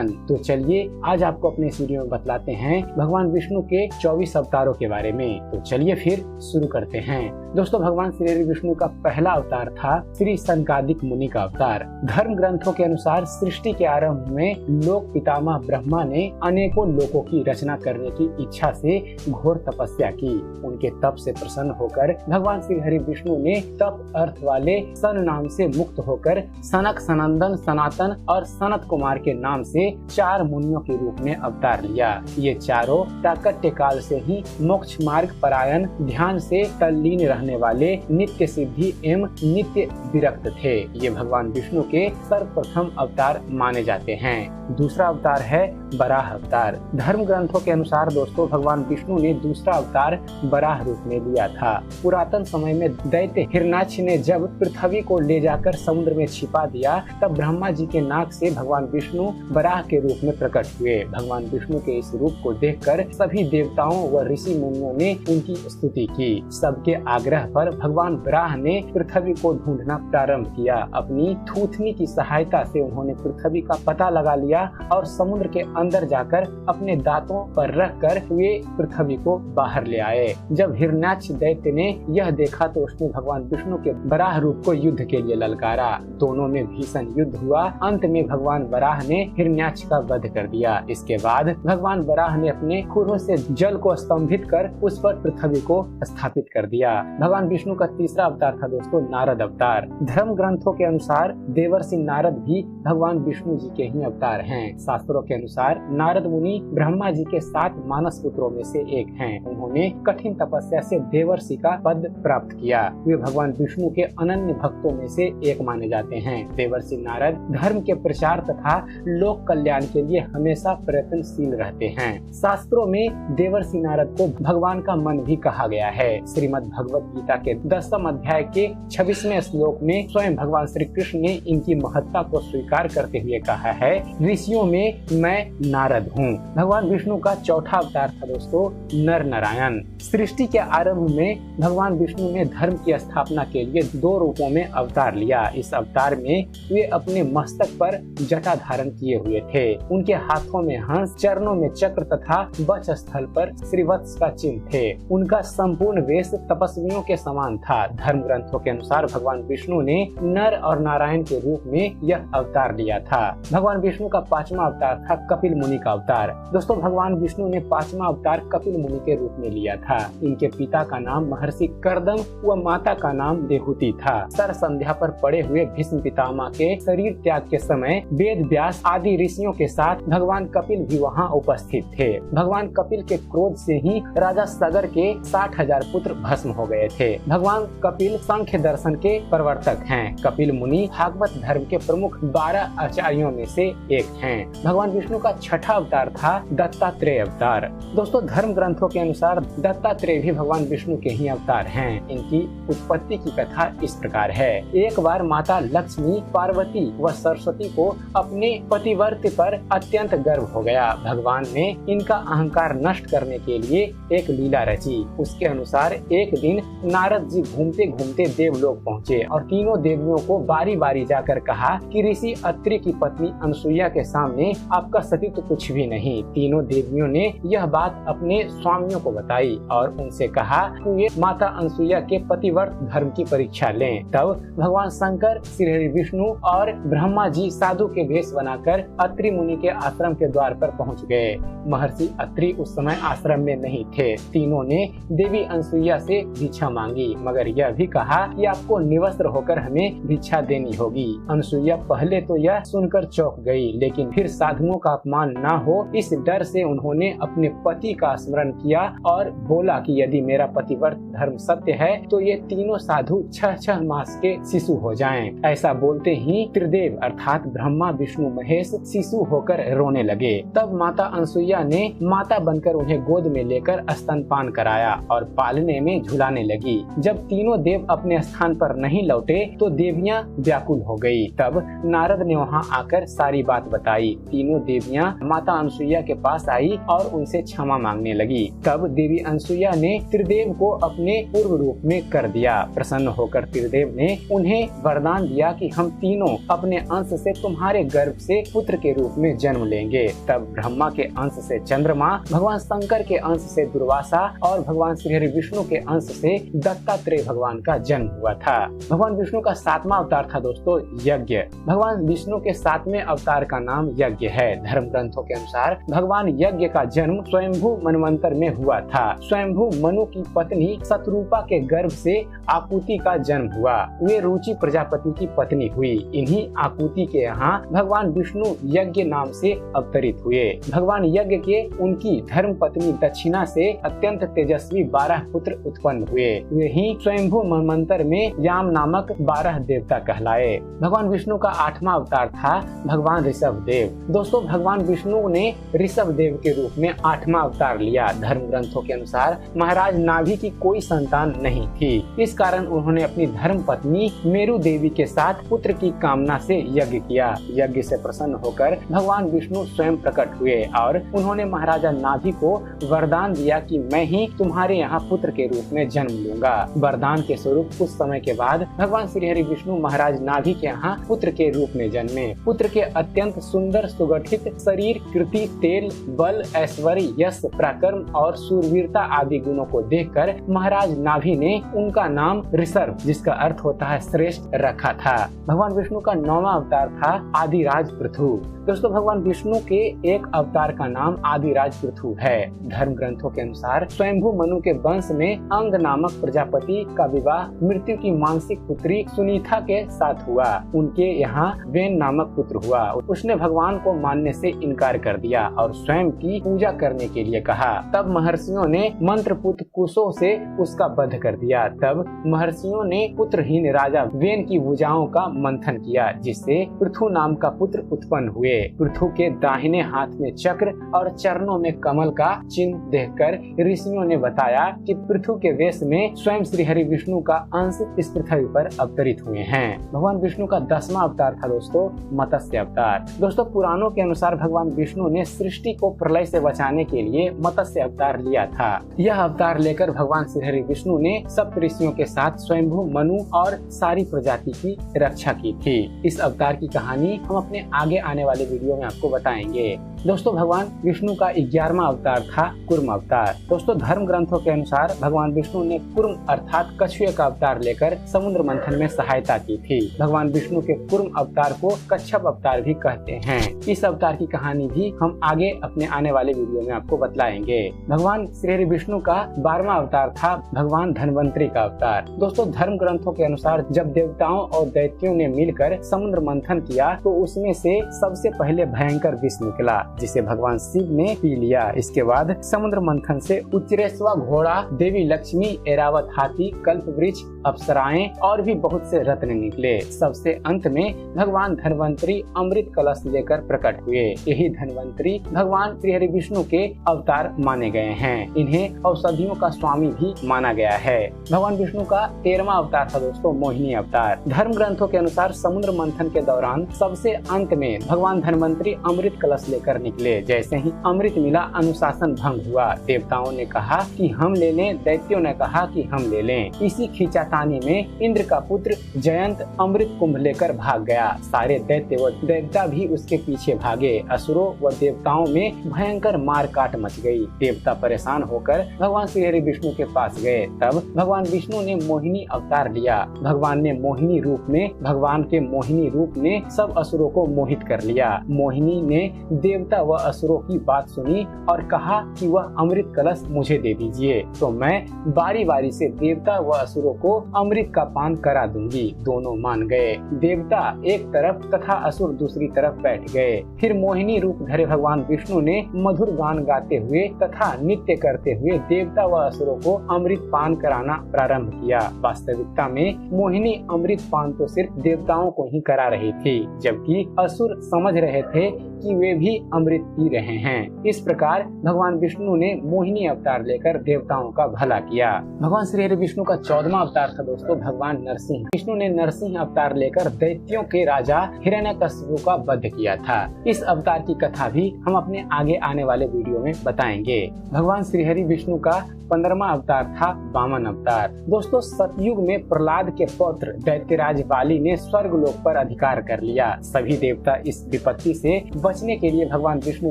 तो चलिए आज आपको अपने इस वीडियो में बतलाते हैं भगवान विष्णु के 24 अवतारों के बारे में। तो चलिए फिर शुरू करते हैं। दोस्तों, भगवान श्री हरि विष्णु का पहला अवतार था श्री सनकादिक मुनि का अवतार। धर्म ग्रंथों के अनुसार सृष्टि के आरंभ में लोक पितामह ब्रह्मा ने अनेकों लोकों की रचना करने की इच्छा से घोर तपस्या की। उनके तप से प्रसन्न होकर भगवान श्री हरि विष्णु ने तप अर्थ वाले सन नाम से मुक्त होकर सनक, सनंदन, सनातन और सनत कुमार के नाम से 4 मुनियों के रूप में अवतार लिया। ये चारों प्राकट्य काल से ही मोक्ष मार्ग परायण, ध्यान से तल्लीन रहने वाले, नित्य सिद्धि एवं नित्य विरक्त थे। ये भगवान विष्णु के सर्वप्रथम अवतार माने जाते हैं। दूसरा अवतार है वराह अवतार। धर्म ग्रंथों के अनुसार दोस्तों भगवान विष्णु ने दूसरा अवतार वराह रूप में लिया था। पुरातन समय में दैत्य हिरण्याक्ष ने जब पृथ्वी को ले जाकर समुद्र में छिपा दिया, तब ब्रह्मा जी के नाक से भगवान विष्णु वराह के रूप में प्रकट हुए। भगवान विष्णु के इस रूप को देखकर सभी देवताओं व ऋषि मुनियों ने उनकी स्तुति की। सबके आग्रह पर भगवान वराह ने पृथ्वी को ढूंढना प्रारंभ किया। अपनी थूथनी की सहायता से उन्होंने पृथ्वी का पता लगा लिया और समुद्र के अंदर जाकर अपने दांतों पर रखकर वे पृथ्वी को बाहर ले आए। जब हिरण्याक्ष दैत्य ने यह देखा तो उसने भगवान विष्णु के वराह रूप को युद्ध के लिए ललकारा। दोनों में भीषण युद्ध हुआ। अंत में भगवान वराह ने हिरण्याक्ष का वध कर दिया। इसके बाद भगवान वराह ने अपने खुरों से जल को स्तंभित कर उस पर पृथ्वी को स्थापित कर दिया। भगवान विष्णु का तीसरा अवतार था दोस्तों नारद अवतार। धर्म ग्रंथों के अनुसार देवर्षि नारद भी भगवान विष्णु जी के ही अवतार हैं। शास्त्रों के अनुसार नारद मुनि ब्रह्मा जी के 7 मानस पुत्रों में से एक हैं। उन्होंने कठिन तपस्या से देवर्षि का पद प्राप्त किया। वे भगवान विष्णु के अनन्य भक्तों में से एक माने जाते हैं। देवर्षि नारद धर्म के प्रचार तथा लोक कल्याण के लिए हमेशा प्रयत्नशील रहते हैं। शास्त्रों में देवर्षि नारद को भगवान का मन भी कहा गया है। श्रीमद् भगवत गीता के 10वें अध्याय के 26वें श्लोक में स्वयं भगवान श्री कृष्ण ने इनकी महत्ता को स्वीकार करते हुए कहा है, ऋषियों में मैं नारद हूँ। भगवान विष्णु का चौथा अवतार था दोस्तों नर नारायण। सृष्टि के आरंभ में भगवान विष्णु ने धर्म की स्थापना के लिए 2 रूपों में अवतार लिया। इस अवतार में वे अपने मस्तक पर जटा धारण किए हुए थे। उनके हाथों में हंस, चरणों में चक्र तथा वक्ष स्थल पर श्रीवत्स का चिन्ह थे। उनका संपूर्ण वेश तपस्वियों के समान था। धर्म ग्रंथों के अनुसार भगवान विष्णु ने नर और नारायण के रूप में यह अवतार लिया था। भगवान विष्णु का 5वां अवतार था कपिल मुनि का अवतार। दोस्तों भगवान विष्णु ने 5वां अवतार कपिल मुनि के रूप में लिया था। इनके पिता का नाम महर्षि कर्दम व माता का नाम देहूति था। सर संध्या पर पड़े हुए भीष्म पितामह के शरीर त्याग के समय वेद व्यास आदि ऋषियों के साथ भगवान कपिल भी वहां उपस्थित थे। भगवान कपिल के क्रोध से ही राजा सगर के 60,000 पुत्र भस्म हो गए थे। भगवान कपिल सांख्य दर्शन के प्रवर्तक हैं। कपिल मुनि भागवत धर्म के प्रमुख 12 आचार्यों में से एक हैं। भगवान विष्णु का 6ठा अवतार था दत्तात्रेय अवतार। दोस्तों धर्म ग्रंथों के अनुसार दत्तात्रेय भी भगवान विष्णु के ही अवतार हैं। इनकी उत्पत्ति की कथा इस प्रकार है। एक बार माता लक्ष्मी, पार्वती व सरस्वती को अपने पतिव्रत पर अत्यंत गर्व हो गया। भगवान ने इनका अहंकार नष्ट करने के लिए एक लीला रची। उसके अनुसार एक दिन नारद जी घूमते घूमते देवलोक पहुँचे और तीनों देवियों को बारी बारी जाकर कहा कि ऋषि अत्रि की पत्नी अनसुईया के सामने आपका सतीत्व कुछ भी नहीं। तीनों देवियों ने यह बात अपने स्वामियों को बताई और उनसे कहा कि वे माता अनसुईया के पतिव्रत धर्म की परीक्षा लें। तब भगवान शंकर, श्री हरि विष्णु और ब्रह्मा जी साधु के भेष बनाकर अत्रि मुनि के आश्रम के द्वार पर पहुंच गए। महर्षि अत्रि उस समय आश्रम में नहीं थे। तीनों ने देवी अनसुईया से भिक्षा मांगी, मगर यह भी कहा कि आपको निवस्त्र होकर हमें भिक्षा देनी होगी। अनसुईया पहले तो यह सुनकर चौंक गई, लेकिन फिर साधुओं का अपमान न हो इस डर से उन्होंने अपने पति का स्मरण किया और बोला कि यदि मेरा पतिव्रत धर्म सत्य है तो ये तीनों साधु 6 मास के शिशु हो जाएं। ऐसा बोलते ही त्रिदेव अर्थात ब्रह्मा, विष्णु, महेश शिशु होकर रोने लगे। तब माता अनसुईया ने माता बनकर उन्हें गोद में लेकर स्तनपान कराया और पालने में झुलाने लगी। लगी। जब तीनों देव अपने स्थान पर नहीं लौटे तो देवियां व्याकुल हो गई। तब नारद ने वहां आकर सारी बात बताई। तीनों देवियां माता अनसुईया के पास आई और उनसे क्षमा मांगने लगी। तब देवी अनसुईया ने त्रिदेव को अपने पूर्व रूप में कर दिया। प्रसन्न होकर त्रिदेव ने उन्हें वरदान दिया कि हम तीनों अपने अंश से तुम्हारे गर्भ से पुत्र के रूप में जन्म लेंगे। तब ब्रह्मा के अंश से चंद्रमा, भगवान शंकर के अंश से दुर्वासा और भगवान श्री हरि विष्णु के अंश से दत्तात्रेय भगवान का जन्म हुआ था। भगवान विष्णु का 7वां अवतार था दोस्तों यज्ञ। भगवान विष्णु के 7वें अवतार का नाम यज्ञ है। धर्म ग्रंथों के अनुसार भगवान यज्ञ का जन्म स्वयंभू मनवंतर में हुआ था। स्वयंभू मनु की पत्नी शतरूपा के गर्भ से आकुति का जन्म हुआ। वे रुचि प्रजापति की पत्नी हुई। इन्हीं आकुति के यहाँ भगवान विष्णु यज्ञ नाम से अवतरित हुए। भगवान यज्ञ के उनकी धर्म पत्नी दक्षिणा से अत्यंत तेजस्वी 12 पुत्र उत्पन्न हुए। वे ही स्वयंभू मनवंतर में याम नामक 12 देवता कहलाए। भगवान विष्णु का 8वां अवतार था भगवान ऋषभ देव। दोस्तों भगवान विष्णु ने ऋषभ देव के रूप में 8वां अवतार लिया। धर्म ग्रंथों के अनुसार महाराज नाभि की कोई संतान नहीं थी। इस कारण उन्होंने अपनी धर्म पत्नी मेरु देवी के साथ पुत्र की कामना से यज्ञ किया। यज्ञ से प्रसन्न होकर भगवान विष्णु स्वयं प्रकट हुए और उन्होंने महाराजा नाभि को वरदान दिया कि मैं ही तुम्हारे यहाँ पुत्र के रूप में जन्म लूंगा। वरदान के स्वरूप कुछ समय के बाद भगवान श्री हरि विष्णु महाराज नाभि के यहाँ पुत्र के रूप में जन्मे। पुत्र के अत्यंत सुंदर सुगठित शरीर, कीर्ति, तेल, बल, ऐश्वर्य, यश, पराक्रम और सूरवीरता आदि गुणों को देखकर महाराज नाभि ने उनका नाम ऋषभ, जिसका अर्थ होता है श्रेष्ठ, रखा था। भगवान विष्णु का 9वां अवतार था आदिराज पृथु। दोस्तों भगवान विष्णु के एक अवतार का नाम आदिराज पृथु है। धर्म ग्रंथों के अनुसार स्वयंभू मनु के वंश में अंग नामक प्रजापति का विवाह मृत्यु की मानसिक पुत्री सुनीता के साथ हुआ। उनके यहाँ वेन नामक पुत्र हुआ। उसने भगवान को मानने से इनकार कर दिया और स्वयं की पूजा करने के लिए कहा। तब महर्षियों ने मंत्र पुत्र कुशों से उसका वध कर दिया। तब महर्षियों ने पुत्रहीन राजा वेन की भुजाओं का मंथन किया, जिससे पृथु नाम का पुत्र उत्पन्न हुए। पृथु के दाहिने हाथ में चक्र और चरणों में कमल का चिन्ह देखकर ऋषियों ने बताया कि पृथु के वेश में स्वयं श्री हरि विष्णु का अंश इस पृथ्वी पर अवतरित हुए हैं। भगवान विष्णु का 10वां अवतार था दोस्तों मत्स्य अवतार। दोस्तों पुराणों के अनुसार भगवान विष्णु ने सृष्टि को प्रलय से बचाने के लिए मत्स्य अवतार लिया था। यह अवतार लेकर भगवान श्री हरि विष्णु ने सप्त ऋषियों के साथ स्वयंभू मनु और सारी प्रजाति की रक्षा की थी। इस अवतार की कहानी हम अपने आगे आने वाले वीडियो में आपको बताएंगे। दोस्तों भगवान विष्णु का 11वां अवतार था कूर्म अवतार। दोस्तों धर्म ग्रंथों के अनुसार भगवान विष्णु ने कूर्म अर्थात कछुए का अवतार लेकर समुद्र मंथन में सहायता की थी। भगवान विष्णु के कूर्म अवतार को कच्छप अवतार भी कहते हैं। इस अवतार की कहानी भी हम आगे अपने आने वाले वीडियो में आपको बतलाएंगे। भगवान श्री हरि विष्णु का 12वां अवतार था भगवान धन्वंतरी का अवतार। दोस्तों धर्म ग्रंथों के अनुसार जब देवताओं और दैत्यों ने मिलकर समुद्र मंथन किया तो उसमें से सबसे पहले भयंकर विष निकला, जिसे भगवान शिव ने पी लिया। इसके बाद समुद्र मंथन से उच्चरेश्वा घोड़ा, देवी लक्ष्मी, ऐरावत हाथी, कल्प वृक्ष, अप्सराएं और भी बहुत से रत्न निकले। सबसे अंत में भगवान धन्वंतरी अमृत कलश लेकर प्रकट हुए। यही धन्वंतरी भगवान श्री हरि विष्णु के अवतार माने गए हैं। इन्हें औषधियों का स्वामी भी माना गया है। भगवान विष्णु का 13वां अवतार था दोस्तों मोहिनी अवतार। धर्म ग्रंथों के अनुसार समुद्र मंथन के दौरान सबसे अंत में भगवान धन्वंतरी अमृत कलश लेकर निकले। जैसे ही अमृत मिला अनुशासन भंग हुआ। देवताओं ने कहा कि हम ले लें, दैत्यों ने कहा कि हम ले लें। इसी खींचातानी में इंद्र का पुत्र जयंत अमृत कुंभ लेकर भाग गया। सारे दैत्य व देवता भी उसके पीछे भागे। असुरों व देवताओं में भयंकर मार काट मच गई। देवता परेशान होकर भगवान श्री हरि विष्णु के पास गए। तब भगवान विष्णु ने मोहिनी अवतार लिया। भगवान के मोहिनी रूप ने सब असुरों को मोहित कर लिया। मोहिनी ने देवता व असुरों की बात सुनी और कहा कि वह अमृत कलश मुझे दे दीजिए, तो मैं बारी बारी से देवता व असुरों को अमृत का पान करा दूंगी। दोनों मान गए। देवता एक तरफ तथा असुर दूसरी तरफ बैठ गए। फिर मोहिनी रूप धरे भगवान विष्णु ने मधुर गान गाते हुए तथा नृत्य करते हुए देवता व असुरों को अमृत पान कराना प्रारंभ किया। वास्तविकता में मोहिनी अमृत पान तो सिर्फ देवताओं को ही करा रही थी, जबकि असुर समझ रहे थे कि वे भी अमृत पी रहे हैं। इस प्रकार भगवान विष्णु ने मोहिनी अवतार लेकर देवताओं का भला किया। भगवान श्री हरि विष्णु का 14वां अवतार था दोस्तों भगवान नरसिंह। विष्णु ने नरसिंह अवतार लेकर दैत्यों के राजा हिरण्यकशिपु का वध किया था। इस अवतार की कथा भी हम अपने आगे आने वाले वीडियो में बताएंगे। भगवान श्री हरि विष्णु का 15वां अवतार था वामन अवतार। दोस्तों सतयुग में प्रहलाद के पुत्र दैत्यराज बाली ने स्वर्ग लोक पर अधिकार कर लिया। सभी देवता इस विपत्ति से बचने के लिए भगवान विष्णु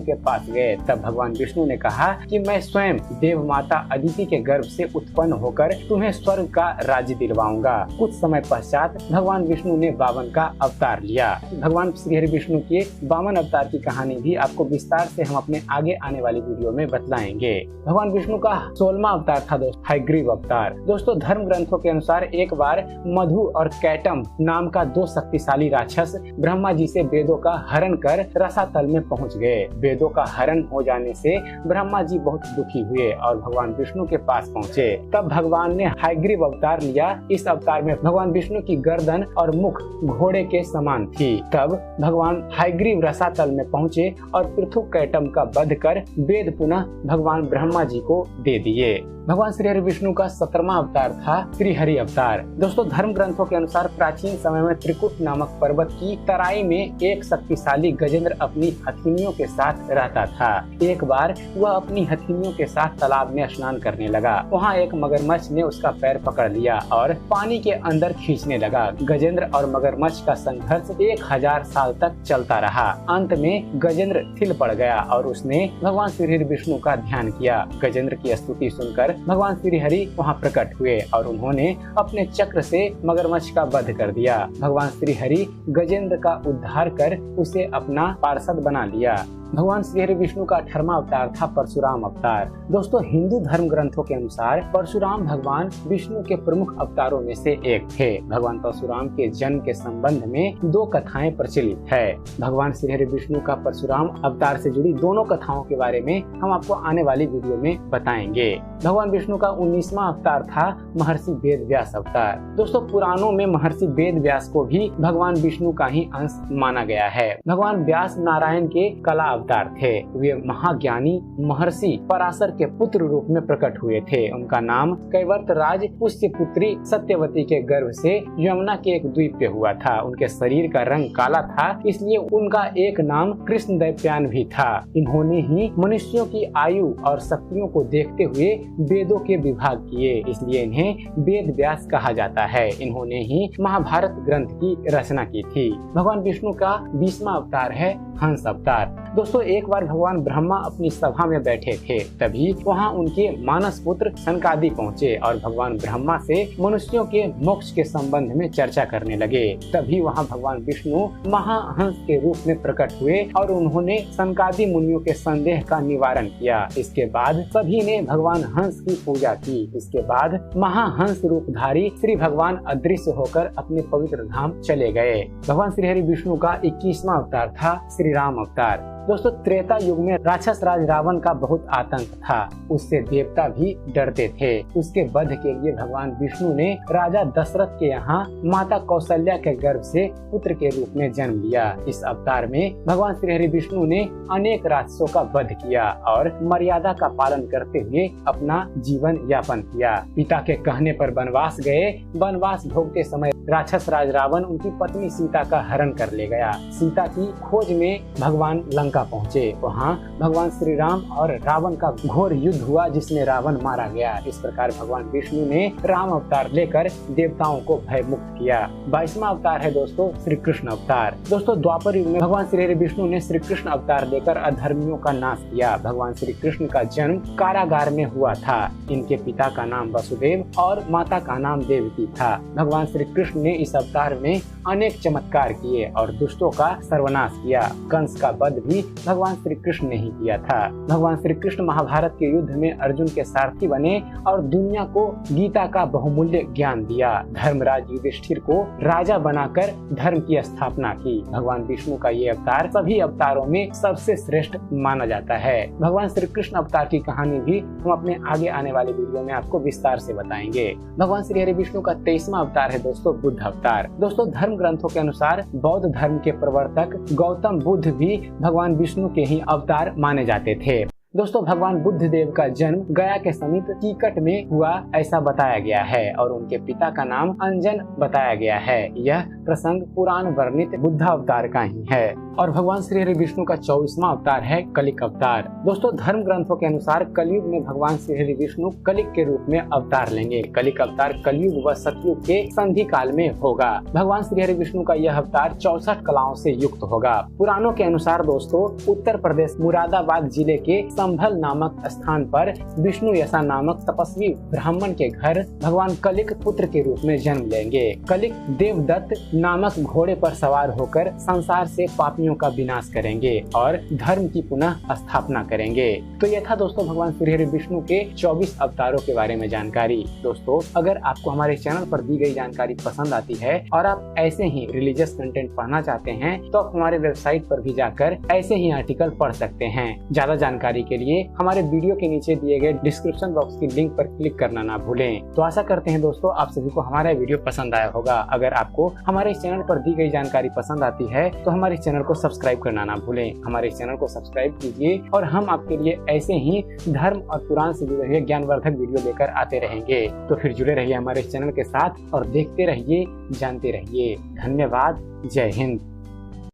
के पास गए। तब भगवान विष्णु ने कहा कि मैं स्वयं देव माता अदिति के गर्भ से उत्पन्न होकर तुम्हें स्वर्ग का राज्य दिलवाऊंगा। कुछ समय पश्चात भगवान विष्णु ने वामन का अवतार लिया। भगवान श्री हरि विष्णु के वामन अवतार की कहानी भी आपको विस्तार से हम अपने आगे आने वाली वीडियो में बतलाएंगे। भगवान विष्णु का 16वां अवतार था दोस्तों हयग्रीव अवतार। दोस्तों धर्म ग्रंथों के अनुसार एक बार मधु और कैटम नाम का 2 शक्तिशाली राक्षस ब्रह्मा जी से वेदों का हरण कर रसातल में पहुंच गए। वेदों का हरण हो जाने से ब्रह्मा जी बहुत दुखी हुए और भगवान विष्णु के पास पहुंचे। तब भगवान ने हयग्रीव अवतार लिया। इस अवतार में भगवान विष्णु की गर्दन और मुख घोड़े के समान थी। तब भगवान हयग्रीव रसातल में पहुंचे और पृथु कैटम का वध कर वेद पुनः भगवान ब्रह्मा जी को दे दिए। भगवान श्री हरि विष्णु का 17वां अवतार था श्री हरि अवतार। दोस्तों धर्म ग्रंथों के अनुसार प्राचीन समय में त्रिकुट नामक पर्वत की तराई में एक शक्तिशाली गजेंद्र अपनी हथिनियों के साथ रहता था। एक बार वह अपनी हथिनियों के साथ तालाब में स्नान करने लगा। वहाँ एक मगरमच्छ ने उसका पैर पकड़ लिया और पानी के अंदर खींचने लगा। गजेंद्र और मगरमच्छ का संघर्ष 1000 साल तक चलता रहा। अंत में गजेंद्र थिल पड़ गया और उसने भगवान श्री हरि विष्णु का ध्यान किया। गजेंद्र की स्तुति सुनकर भगवान श्री हरि वहाँ प्रकट हुए और उन्होंने अपने चक्र से मगरमच्छ का वध कर दिया। भगवान श्री हरि गजेंद्र का उद्धार कर उसे अपना पार्षद बना लिया। भगवान श्री हरि विष्णु का 18वां अवतार था परशुराम अवतार। दोस्तों हिंदू धर्म ग्रंथों के अनुसार परशुराम भगवान विष्णु के प्रमुख अवतारों में से एक थे। भगवान परशुराम के जन्म के संबंध में 2 कथाएं प्रचलित है। भगवान श्री हरि विष्णु का परशुराम अवतार से जुड़ी दोनों कथाओं के बारे में हम आपको आने वाली वीडियो में बताएंगे। भगवान विष्णु का 19वां अवतार था महर्षि वेद व्यास अवतार। दोस्तों पुराणों में महर्षि वेद व्यास को भी भगवान विष्णु का ही अंश माना गया है। भगवान व्यास नारायण के कला अवतार थे। वे महाज्ञानी महर्षि पराशर के पुत्र रूप में प्रकट हुए थे। उनका नाम कैवर्त राज पुष्य पुत्री सत्यवती के गर्भ से यमुना के एक द्वीप पे हुआ था। उनके शरीर का रंग काला था, इसलिए उनका एक नाम कृष्ण दैत्यान भी था। इन्होंने ही मनुष्यों की आयु और शक्तियों को देखते हुए वेदों के विभाग किए, इसलिए इन्हें वेद व्यास कहा जाता है। इन्होंने ही महाभारत ग्रंथ की रचना की थी। भगवान विष्णु का 20वां अवतार है हंस अवतार। दोस्तों एक बार भगवान ब्रह्मा अपनी सभा में बैठे थे, तभी वहां उनके मानस पुत्र सनकादि पहुंचे और भगवान ब्रह्मा से मनुष्यों के मोक्ष के संबंध में चर्चा करने लगे। तभी वहां भगवान विष्णु महाहंस के रूप में प्रकट हुए और उन्होंने सनकादि मुनियों के संदेह का निवारण किया। इसके बाद सभी ने भगवान हंस की पूजा की। इसके बाद महाहंस रूपधारी श्री भगवान अदृश्य होकर अपने पवित्र धाम चले गए। भगवान श्री हरि विष्णु का 21वां अवतार था श्री राम अवतार। दोस्तों त्रेता युग में राक्षस राज रावण का बहुत आतंक था। उससे देवता भी डरते थे। उसके वध के लिए भगवान विष्णु ने राजा दशरथ के यहाँ माता कौशल्या के गर्भ से पुत्र के रूप में जन्म लिया। इस अवतार में भगवान श्री हरि विष्णु ने अनेक राक्षसों का वध किया और मर्यादा का पालन करते हुए अपना जीवन यापन किया। पिता के कहने पर वनवास गए। वनवास भोगते समय राक्षस राज रावण उनकी पत्नी सीता का हरण कर ले गया। सीता की खोज में भगवान लंका पहुँचे। वहाँ भगवान श्री राम और रावण का घोर युद्ध हुआ, जिसमें रावण मारा गया। इस प्रकार भगवान विष्णु ने राम अवतार लेकर देवताओं को भय मुक्त किया। 22वां अवतार है दोस्तों श्री कृष्ण अवतार। दोस्तों द्वापर युग में भगवान श्री हरि विष्णु ने श्री कृष्ण अवतार लेकर अधर्मियों का नाश किया। भगवान श्री कृष्ण का जन्म कारागार में हुआ था। इनके पिता का नाम वसुदेव और माता का नाम देवकी था। भगवान श्री कृष्ण ने इस अवतार में अनेक चमत्कार किए और दुष्टों का सर्वनाश किया। कंस का वध भी भगवान श्री कृष्ण ने ही किया था। भगवान श्री कृष्ण महाभारत के युद्ध में अर्जुन के सारथी बने और दुनिया को गीता का बहुमूल्य ज्ञान दिया। धर्मराज युधिष्ठिर को राजा बनाकर धर्म की स्थापना की। भगवान विष्णु का ये अवतार सभी अवतारों में सबसे श्रेष्ठ माना जाता है। भगवान श्री कृष्ण अवतार की कहानी भी हम अपने आगे आने वाले वीडियो में आपको विस्तार से बताएंगे। भगवान श्री हरि विष्णु का 23वां अवतार है दोस्तों बुद्ध अवतार। दोस्तों धर्म ग्रंथों के अनुसार बौद्ध धर्म के प्रवर्तक गौतम बुद्ध भी भगवान विष्णु के ही अवतार माने जाते थे। दोस्तों, भगवान बुद्ध देव का जन्म गया के समीप कीकट में हुआ ऐसा बताया गया है और उनके पिता का नाम अंजन बताया गया है। यह प्रसंग पुराण वर्णित बुद्ध अवतार का ही है और भगवान श्री हरि विष्णु का 24वां अवतार है कलिक अवतार। दोस्तों, धर्म ग्रंथों के अनुसार कलयुग में भगवान श्री हरि विष्णु कलिक के रूप में अवतार लेंगे। कलिक अवतार कलयुग व सतयुग के संधि काल में होगा। भगवान श्री हरि विष्णु का यह अवतार 64 कलाओं से युक्त होगा। पुराणों के अनुसार दोस्तों, उत्तर प्रदेश मुरादाबाद जिले के संभल नामक स्थान पर विष्णु यसा नामक तपस्वी ब्राह्मण के घर भगवान कलिक पुत्र के रूप में जन्म लेंगे। कलिक देवदत्त नामक घोड़े पर सवार होकर संसार से पापियों का विनाश करेंगे और धर्म की पुनः स्थापना करेंगे। तो यह था दोस्तों भगवान श्री हरि विष्णु के 24 अवतारों के बारे में जानकारी। दोस्तों, अगर आपको हमारे चैनल पर दी गई जानकारी पसंद आती है और आप ऐसे ही रिलीजियस कंटेंट पढ़ना चाहते हैं तो आप हमारे वेबसाइट पर भी जाकर ऐसे ही आर्टिकल पढ़ सकते हैं। ज्यादा जानकारी के लिए हमारे वीडियो के नीचे दिए गए डिस्क्रिप्शन बॉक्स की लिंक पर क्लिक करना ना भूलें। तो आशा करते हैं दोस्तों आप सभी को हमारा वीडियो पसंद आया होगा। अगर आपको हमारे चैनल पर दी गई जानकारी पसंद आती है तो हमारे चैनल को सब्सक्राइब करना ना भूलें। हमारे चैनल को सब्सक्राइब कीजिए और हम आपके लिए ऐसे ही धर्म और पुराण से जुड़े हुए ज्ञानवर्धक वीडियो लेकर आते रहेंगे। तो फिर जुड़े रहिए हमारे चैनल के साथ और देखते रहिए, जानते रहिए। धन्यवाद। जय हिंद।